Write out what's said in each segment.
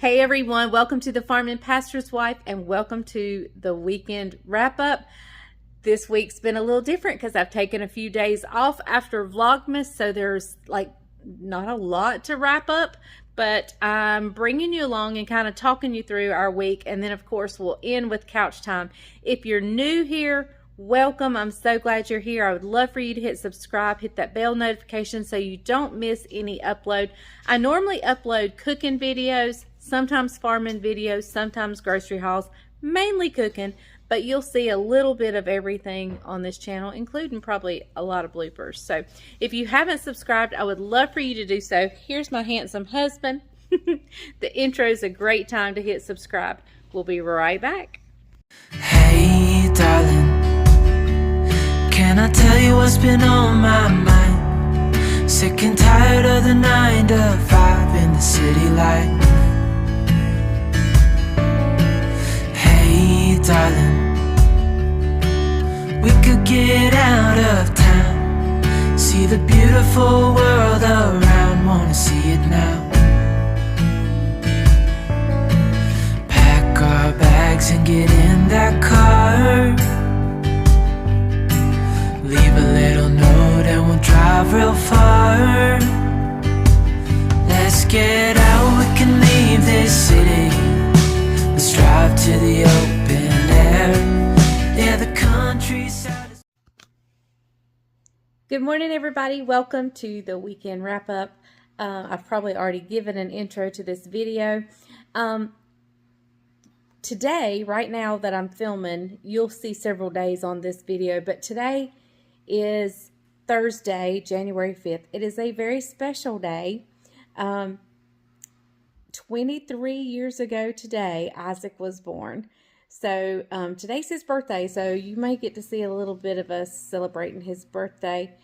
Hey everyone, welcome to the Farm and Pastor's Wife and welcome to the weekend wrap up. This week's been a little different because I've taken a few days off after Vlogmas, so there's like not a lot to wrap up, but I'm bringing you along and kind of talking you through our week, and then of course we'll end with couch time. If you're new here, welcome. I'm so glad you're here. I would love for you to hit subscribe, hit that bell notification so you don't miss any upload. I normally upload cooking videos, sometimes farming videos, sometimes grocery hauls, mainly cooking, but you'll see a little bit of everything on this channel, including probably a lot of bloopers. So if you haven't subscribed, I would love for you to do so. Here's my handsome husband. The intro is a great time to hit subscribe. We'll be right back. Hey darling, can I tell you what's been on my mind? Sick and tired of the 9 to 5 in the city life. Hey darling, we could get out of town, see the beautiful world around, wanna see it now. Pack our bags and get in that car, leave a little note and we'll drive real far. Let's get out, we can leave this city. Let's drive to the open air. Yeah, the countryside is... Good morning, everybody. Welcome to the weekend wrap up. I've probably already given an intro to this video. Today, right now that I'm filming, you'll see several days on this video, but today is Thursday, January 5th. It is a very special day. 23 years ago today, Isaac was born. So today's his birthday, so you may get to see a little bit of us celebrating his birthday.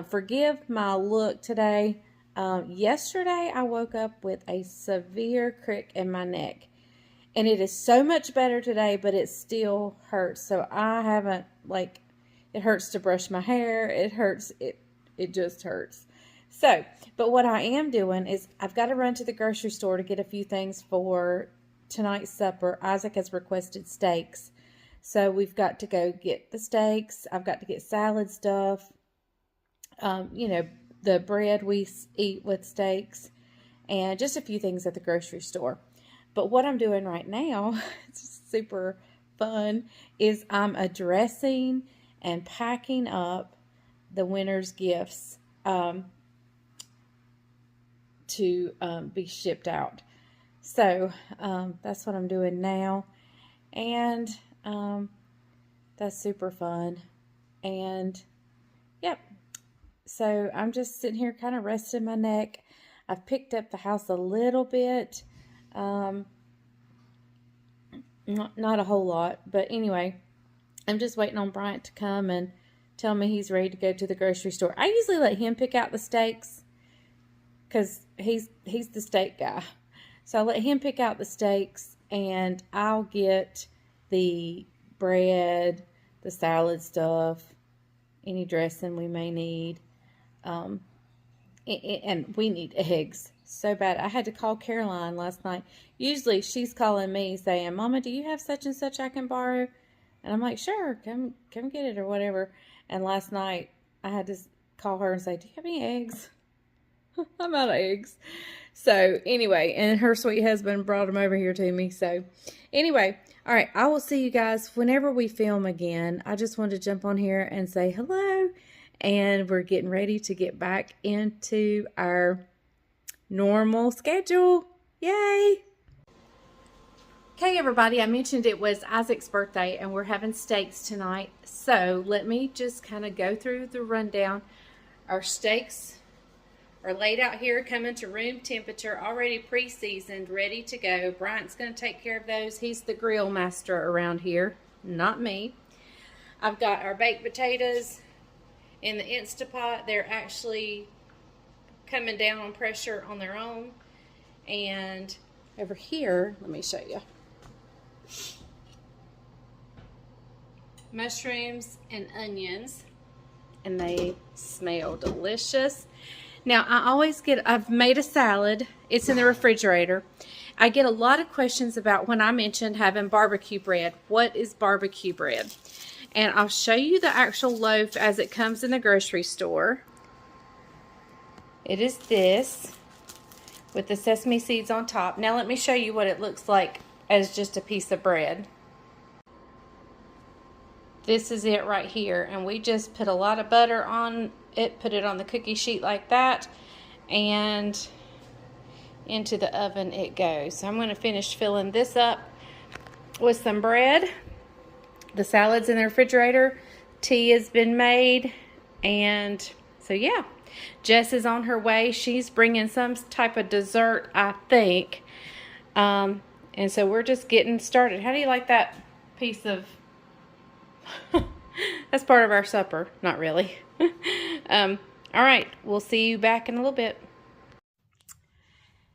Forgive my look today. Yesterday, I woke up with a severe crick in my neck. And it is so much better today, but it still hurts. So I haven't, like, it hurts to brush my hair. It hurts. It just hurts. So, but what I am doing is I've got to run to the grocery store to get a few things for tonight's supper. Isaac has requested steaks. So we've got to go get the steaks. I've got to get salad stuff. You know, the bread we eat with steaks. And just a few things at the grocery store. But what I'm doing right now, it's super fun, is I'm addressing and packing up the winter's gifts to be shipped out. So that's what I'm doing now, and that's super fun. And yep, so I'm just sitting here kind of resting my neck. I've picked up the house a little bit, not a whole lot, but anyway, I'm just waiting on Bryant to come and tell me he's ready to go to the grocery store. I usually let him pick out the steaks because he's the steak guy. So I let him pick out the steaks, and I'll get the bread, the salad stuff, any dressing we may need. And we need eggs so bad. I had to call Caroline last night. Usually she's calling me saying, Mama, do you have such and such I can borrow? And I'm like, sure, come get it or whatever. And last night I had to call her and say, do you have any eggs? I'm out of eggs. So anyway, and her sweet husband brought them over here to me. So anyway, all right, I will see you guys whenever we film again. I just wanted to jump on here and say hello. And we're getting ready to get back into our normal schedule. Yay! Okay, everybody, I mentioned it was Isaac's birthday, and we're having steaks tonight. So let me just kind of go through the rundown. Our steaks are laid out here, coming to room temperature, already pre-seasoned, ready to go. Bryant's going to take care of those. He's the grill master around here, not me. I've got our baked potatoes in the Instapot. They're actually coming down on pressure on their own. And over here, let me show you. Mushrooms and onions, and they smell delicious. Now, I've made a salad. It's in the refrigerator. I get a lot of questions about when I mentioned having barbecue bread. What is barbecue bread? And I'll show you the actual loaf as it comes in the grocery store. It is this with the sesame seeds on top. Now let me show you what it looks like as just a piece of bread. This is it right here, and we just put a lot of butter on it, put it on the cookie sheet like that, and into the oven it goes. So I'm going to finish filling this up with some bread. The salad's in the refrigerator, tea has been made, and so yeah, Jess is on her way. She's bringing some type of dessert, I think, and so we're just getting started. How do you like that piece of that's part of our supper? Not really. All right, we'll see you back in a little bit.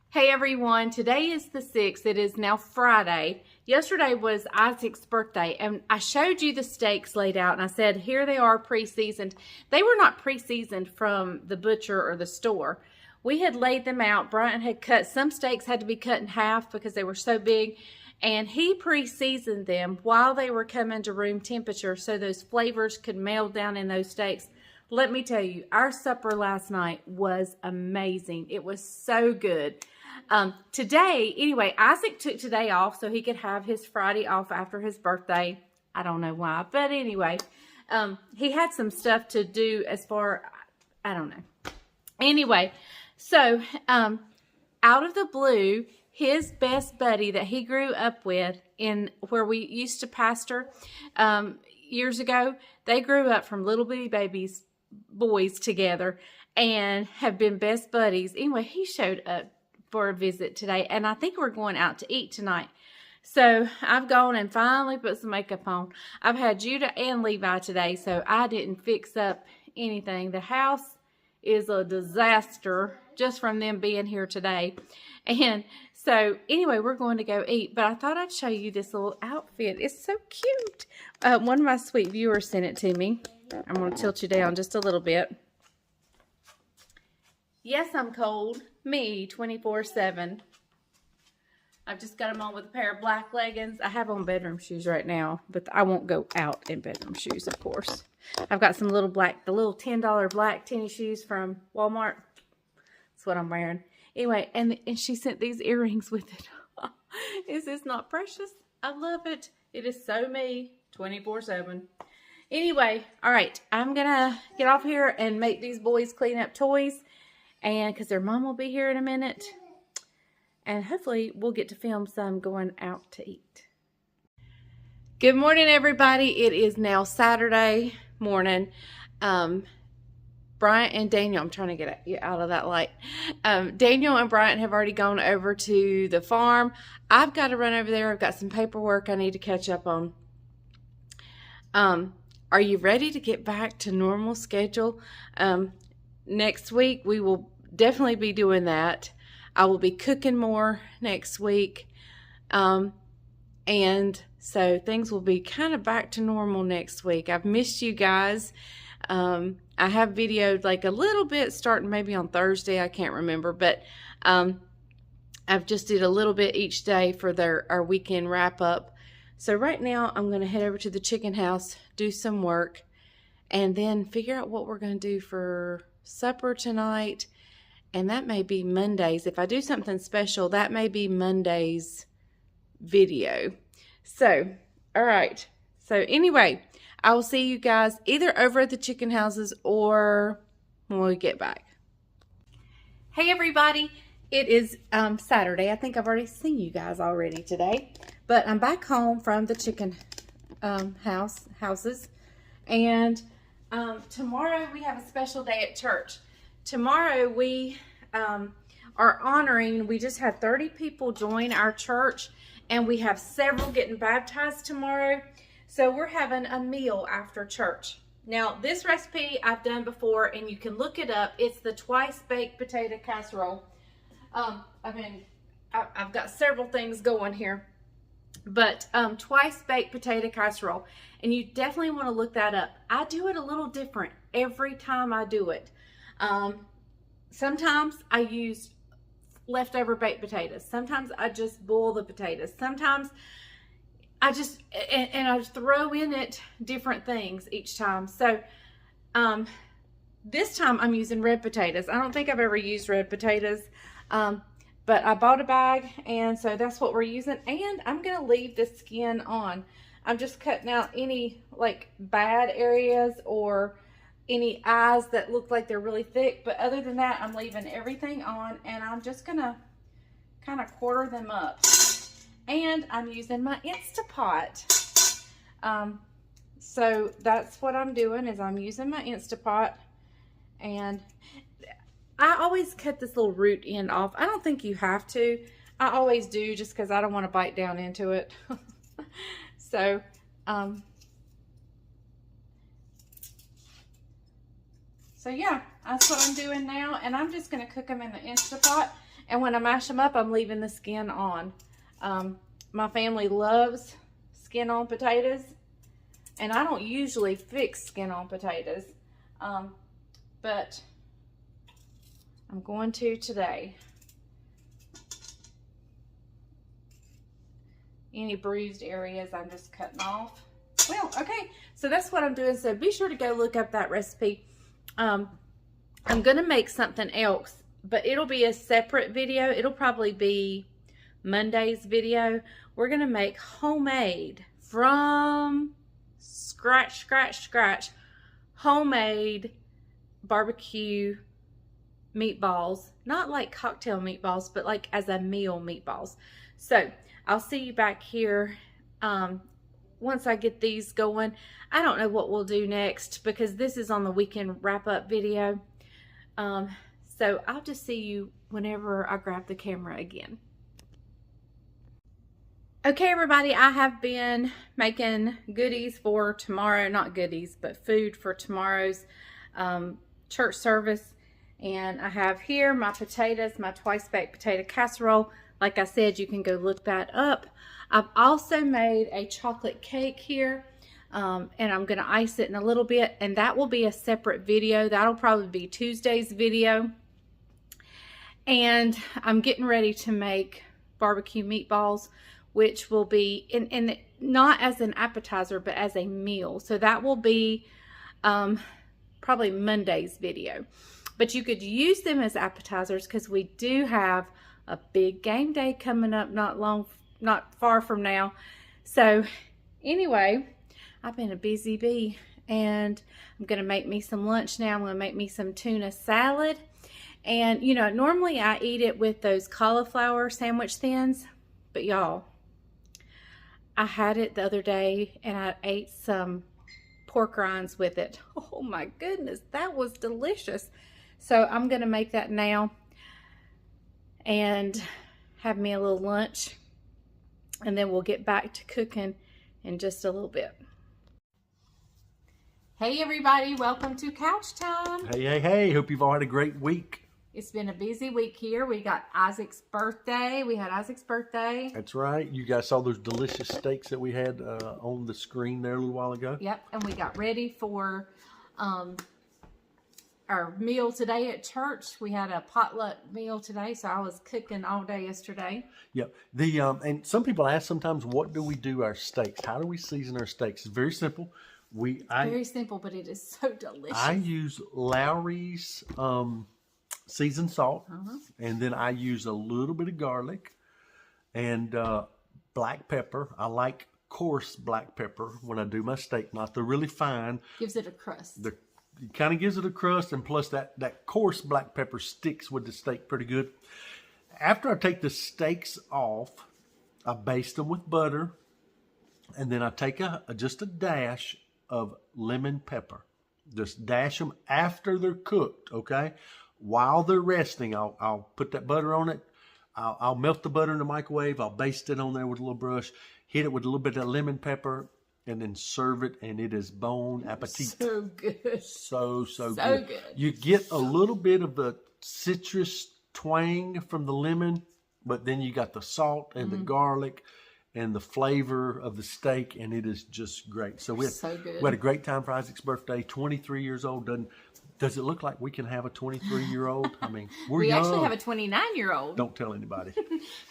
Hey everyone, today is the 6th. It is now Friday. Yesterday was Isaac's birthday, and I showed you the steaks laid out, and I said, here they are pre-seasoned. They were not pre-seasoned from the butcher or the store. We had laid them out. Brian had cut, some steaks had to be cut in half because they were so big, and he pre-seasoned them while they were coming to room temperature so those flavors could meld down in those steaks. Let me tell you, our supper last night was amazing. It was so good. Today, anyway, Isaac took today off so he could have his Friday off after his birthday. I don't know why, but anyway, he had some stuff to do as far, I don't know. Anyway, so, out of the blue, his best buddy that he grew up with in where we used to pastor, years ago, they grew up from little bitty boys together and have been best buddies. Anyway, he showed up for a visit today, and I think we're going out to eat tonight. So I've gone and finally put some makeup on. I've had Judah and Levi today, so I didn't fix up anything. The house is a disaster just from them being here today. And so anyway, we're going to go eat, but I thought I'd show you this little outfit. It's so cute. One of my sweet viewers sent it to me. I'm going to tilt you down just a little bit. Yes, I'm cold. Me, 24/7. I've just got them on with a pair of black leggings. I have on bedroom shoes right now, but I won't go out in bedroom shoes, of course. I've got some little the little $10 black tennis shoes from Walmart. That's what I'm wearing. Anyway, and she sent these earrings with it. Is this not precious? I love it. It is so me, 24/7. Anyway, all right, I'm going to get off here and make these boys clean up toys. And because their mom will be here in a minute. And hopefully we'll get to film some going out to eat. Good morning, everybody. It is now Saturday morning. Bryant and Daniel, I'm trying to get you out of that light. Daniel and Bryant have already gone over to the farm. I've got to run over there. I've got some paperwork I need to catch up on. Are you ready to get back to normal schedule? Next week, we will definitely be doing that. I will be cooking more next week. And so things will be kind of back to normal next week. I've missed you guys. I have videoed like a little bit starting maybe on Thursday. I can't remember. But I've just did a little bit each day for our weekend wrap up. So right now, I'm going to head over to the chicken house, do some work, and then figure out what we're going to do for supper tonight, and that may be Monday's. If I do something special, that may be Monday's video. So, all right. So anyway, I will see you guys either over at the chicken houses or when we get back. Hey everybody, it is Saturday. I think I've already seen you guys already today, but I'm back home from the chicken houses, and tomorrow we have a special day at church. Tomorrow we are honoring, we just had 30 people join our church, and we have several getting baptized tomorrow. So we're having a meal after church. Now this recipe I've done before, and you can look it up. It's the twice baked potato casserole. I've got several things going here. But twice baked potato casserole, and you definitely want to look that up. I do it a little different every time I do it. sometimes I use leftover baked potatoes. Sometimes I just boil the potatoes. Sometimes I just, and I throw in it different things each time. So, this time I'm using red potatoes. I don't think I've ever used red potatoes. But I bought a bag, and so that's what we're using. And I'm going to leave the skin on. I'm just cutting out any like bad areas or any eyes that look like they're really thick. But other than that, I'm leaving everything on, and I'm just going to kind of quarter them up. And I'm using my Instapot. So that's what I'm doing, is I'm using my Instapot. And I always cut this little root end off. I don't think you have to. I always do, just because I don't want to bite down into it. So, yeah, that's what I'm doing now. And I'm just going to cook them in the Instapot. And when I mash them up, I'm leaving the skin on. My family loves skin on potatoes. And I don't usually fix skin on potatoes. But I'm going to today. Any bruised areas, I'm just cutting off. Well, okay, so that's what I'm doing. So be sure to go look up that recipe. I'm going to make something else, but it'll be a separate video. It'll probably be Monday's video. We're going to make homemade, from scratch, homemade barbecue meatballs. Not like cocktail meatballs, but like as a meal meatballs. So I'll see you back here once I get these going. I don't know what we'll do next, because this is on the weekend wrap-up video. So I'll just see you whenever I grab the camera again. Okay, everybody, I have been making goodies for tomorrow. Not goodies, but food for tomorrow's church service. And I have here my potatoes, my twice baked potato casserole. Like I said, you can go look that up. I've also made a chocolate cake here, and I'm going to ice it in a little bit, and that will be a separate video. That'll probably be Tuesday's video. And I'm getting ready to make barbecue meatballs, which will be in not as an appetizer, but as a meal. So that will be probably Monday's video. But you could use them as appetizers, because we do have a big game day coming up not far from now. So anyway, I've been a busy bee, and I'm going to make me some lunch now. I'm going to make me some tuna salad. And, you know, normally I eat it with those cauliflower sandwich thins, but y'all, I had it the other day, and I ate some pork rinds with it. Oh my goodness, that was delicious. So I'm going to make that now and have me a little lunch, and then we'll get back to cooking in just a little bit. Hey everybody, welcome to Couch Time. Hey, hope you've all had a great week. It's been a busy week here. We got Isaac's birthday. We had Isaac's birthday. That's right. You guys saw those delicious steaks that we had on the screen there a little while ago. Yep, and we got ready for our meal today at church. We had a potluck meal today, so I was cooking all day yesterday. Yep. And some people ask sometimes, what do we do our steaks? How do we season our steaks? It's very simple. Very simple, but it is so delicious. I use Lawry's seasoned salt, and then I use a little bit of garlic and black pepper. I like coarse black pepper when I do my steak, not the really fine. Gives it a crust. It kind of gives it a crust, and plus that coarse black pepper sticks with the steak pretty good. After I take the steaks off, I baste them with butter, and then I take just a dash of lemon pepper. Just dash them after they're cooked, okay? While they're resting, I'll put that butter on it. I'll melt the butter in the microwave. I'll baste it on there with a little brush, hit it with a little bit of lemon pepper, and then serve it, and it is bon appetit. So good. So good. You get a little bit of the citrus twang from the lemon, but then you got the salt and the garlic and the flavor of the steak, and it is just great. So we had a great time for Isaac's birthday. 23 years old, Does it look like we can have a 23-year-old? I mean, we're We young. actually have a 29-year-old. Don't tell anybody.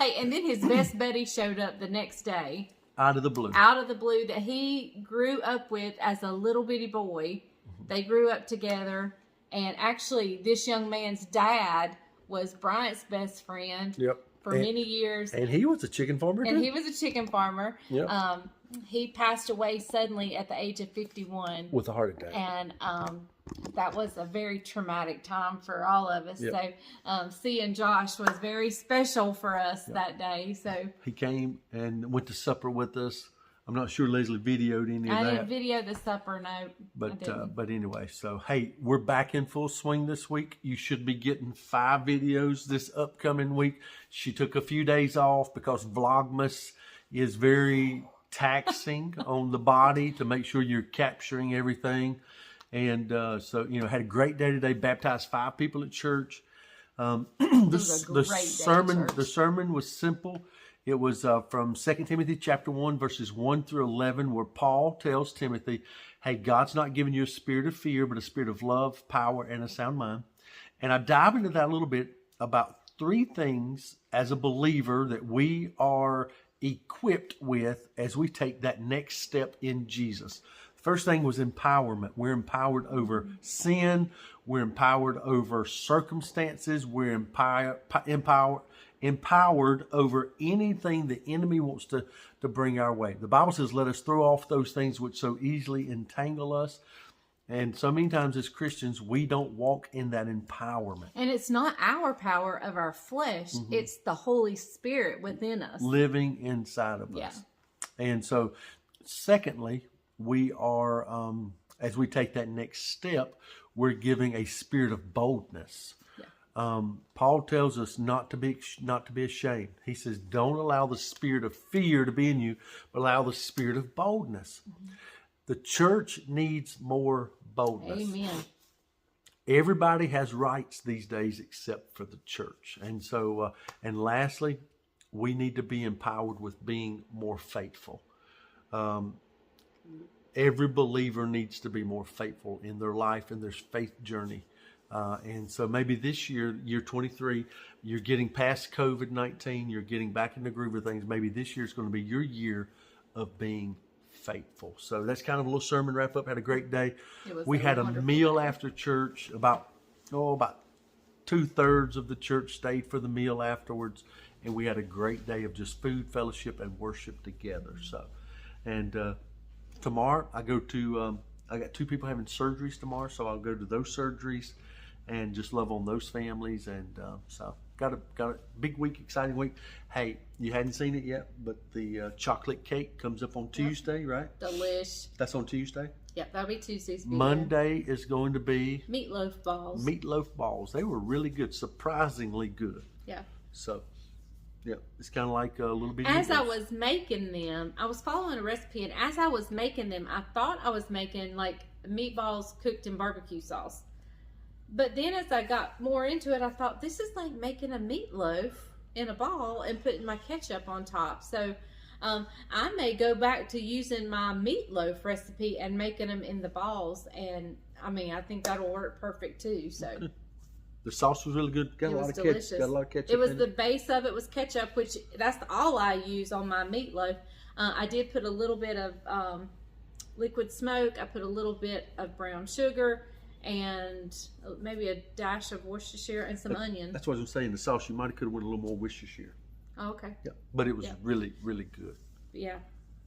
Hey, and then his best buddy showed up the next day. Out of the blue. That he grew up with as a little bitty boy. They grew up together. And actually, this young man's dad was Bryant's best friend for many years. And he was a chicken farmer, too. And he was a chicken farmer. Yep. He passed away suddenly at the age of 51. With a heart attack. And that was a very traumatic time for all of us. Yep. So seeing Josh was very special for us that day. So he came and went to supper with us. I'm not sure Leslie videoed any of that. I didn't video the supper, no. But anyway, so hey, we're back in full swing this week. You should be getting 5 videos this upcoming week. She took a few days off because Vlogmas is very taxing on the body to make sure you're capturing everything. And so, had a great day today. Baptized 5 people at church. The sermon was simple. It was from 2 Timothy chapter 1, verses 1 through 11, where Paul tells Timothy, hey, God's not giving you a spirit of fear, but a spirit of love, power, and a sound mind. And I dive into that a little bit about 3 things as a believer that we are equipped with as we take that next step in Jesus. First thing was empowerment. We're empowered over sin. We're empowered over circumstances. We're empowered over anything the enemy wants to bring our way. The Bible says, let us throw off those things which so easily entangle us. And so many times as Christians, we don't walk in that empowerment. And it's not our power of our flesh. It's the Holy Spirit within us. Living inside of us. And so, secondly, we are, as we take that next step, we're giving a spirit of boldness. Paul tells us not to be ashamed. He says, don't allow the spirit of fear to be in you, but allow the spirit of boldness. The church needs more boldness. Amen. Everybody has rights these days except for the church. And so, and lastly, we need to be empowered with being more faithful. Every believer needs to be more faithful in their life and their faith journey. And so maybe this year, year 23, you're getting past COVID-19, you're getting back in the groove of things. Maybe this year is going to be your year of being faithful. So that's kind of a little sermon wrap up. Had a great day. We had a meal after church. About 2/3 of the church stayed for the meal afterwards. And we had a great day of just food, fellowship, and worship together. So, and tomorrow I go to, I got 2 people having surgeries tomorrow. So I'll go to those surgeries and just love on those families. And so got a big week, exciting week. Hey, you hadn't seen it yet, but the chocolate cake comes up on Tuesday, right? Delish. That's on Tuesday? Yep, that'll be Tuesday's. Monday is going to be meatloaf balls. Meatloaf balls. They were really good, surprisingly good. Yeah. So, yeah, it's kind of like a little bit. As I was making them, I was following a recipe, and as I was making them, I thought I was making like meatballs cooked in barbecue sauce. But then as I got more into it, I thought, this is like making a meatloaf in a ball and putting my ketchup on top. So I may go back to using my meatloaf recipe and making them in the balls. And I mean, I think that'll work perfect too. So okay. The sauce was really good. Got a lot of ketchup. Got a lot of ketchup. It was the base of it was ketchup, which that's all I use on my meatloaf. I did put a little bit of liquid smoke. I put a little bit of brown sugar and maybe a dash of Worcestershire and some onion. That's what I was saying. The sauce, you might have could have went a little more Worcestershire. Oh, okay. Yeah, but it was really, really good. Yeah,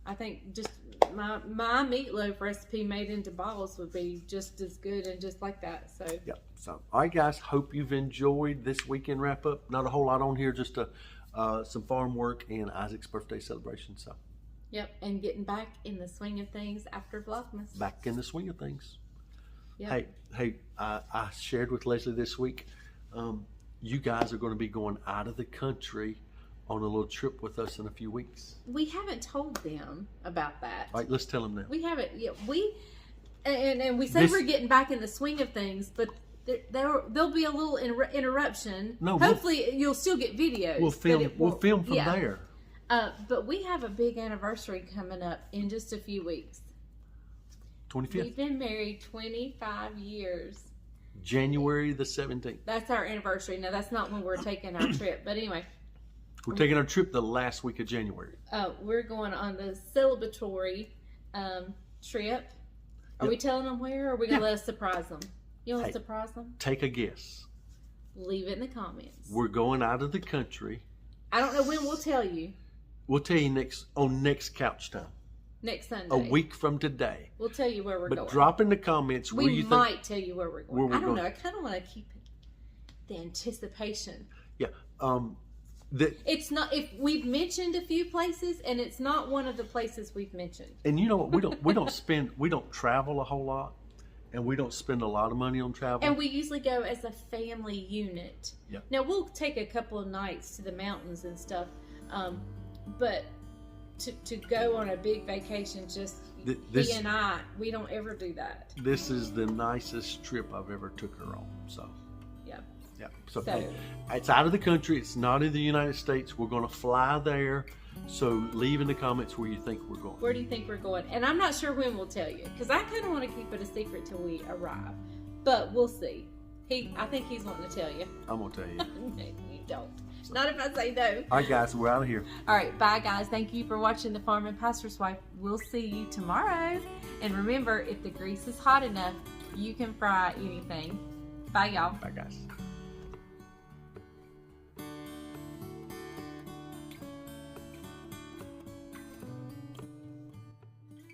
I think just my meatloaf recipe made into balls would be just as good and just like that. So yeah. So all right, guys. Hope you've enjoyed this weekend wrap up. Not a whole lot on here, just some farm work and Isaac's birthday celebration. So. Yep, and getting back in the swing of things after Vlogmas. Back in the swing of things. Yep. Hey, I shared with Leslie this week, you guys are going to be going out of the country on a little trip with us in a few weeks. We haven't told them about that. All right, let's tell them now. We haven't. Yeah, and we say we're getting back in the swing of things, but there'll be a little interruption. No, hopefully you'll still get videos. We'll film from there. But we have a big anniversary coming up in just a few weeks. 25th. We've been married 25 years. January the 17th. That's our anniversary. Now, that's not when we're taking our trip. But anyway. We're taking our trip the last week of January. We're going on the celebratory trip. Are we telling them where, or are we going to let us surprise them? You want to surprise them? Take a guess. Leave it in the comments. We're going out of the country. I don't know when we'll tell you. We'll tell you next couch time. Next Sunday. A week from today. We'll tell you where we're going. But drop in the comments where you think. We might tell you where we're going. I don't know. Going. I kind of want to keep the anticipation. Yeah. It's not, if we've mentioned a few places, and it's not one of the places we've mentioned. And you know what? We don't travel a whole lot, and we don't spend a lot of money on travel. And we usually go as a family unit. Yeah. Now we'll take a couple of nights to the mountains and stuff, but to go on a big vacation, just he and I, we don't ever do that. This is the nicest trip I've ever took her on. So. Yeah. Yeah. So it's out of the country. It's not in the United States. We're going to fly there. So leave in the comments where you think we're going. Where do you think we're going? And I'm not sure when we'll tell you, because I kind of want to keep it a secret till we arrive. But we'll see. I think he's wanting to tell you. I'm going to tell you. No, you don't. Not if I say no. All right, guys. We're out of here. All right. Bye, guys. Thank you for watching The Farm and Pastor's Wife. We'll see you tomorrow. And remember, if the grease is hot enough, you can fry anything. Bye, y'all. Bye, guys.